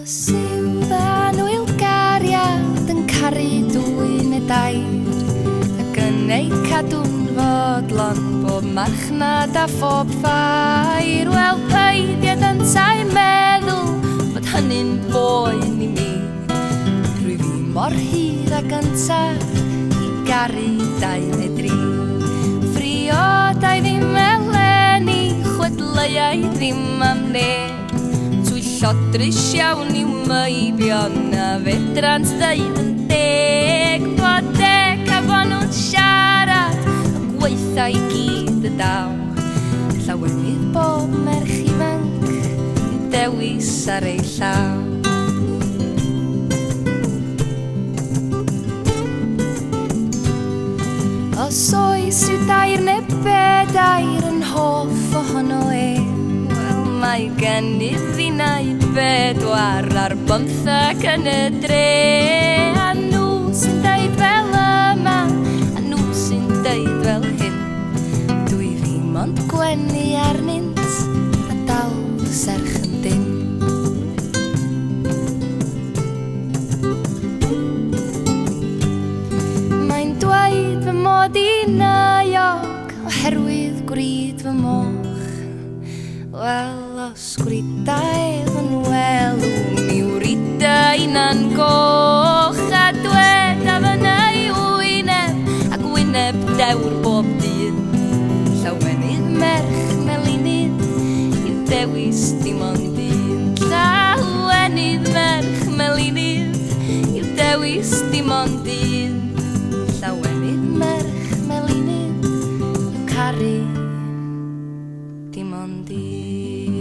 Os yw fan wyl gariad yn caru dwy neu dair ac yn ei cadw'n fodlon bob marchnad a phob ffair, wel peidiad yn tai meddwl bod hynny'n boen i mi. Rwy fi mor hir a gyntaf i garu dau neu dri, friodau ddim eleni, chwedleiau ddim am neb. Llodrus iawn i'w meibion a fedrant ddeud yn deg bod deg a bod nhw'n siarad y gweitha i gyd y daw. Llawenydd bob merch ifanc yn dewis ar ei llaw. Os oes yw dair neu bedair yn hoff ohono mae gennyf finnau bedwar ar 15 yn y dre, a nhw sy'n deud fel yma, a nhw sy'n deud fel hyn. Dwi ddim ond gwenu arnynt a dal serch yn dyn. Mae'n dweud fy mod i neuog oherwydd gwryd fy moch. Wel, os gwrydau yn welw mi wrydau na'n goch, a dweda fyny wyneb ac wyneb dewr bob dyn. Llawenydd merch melinydd i'w dewis dim ond un. Llawenydd merch melinydd i'w dewis dim ond un. Llawenydd merch melinydd i'w caru dim ond un.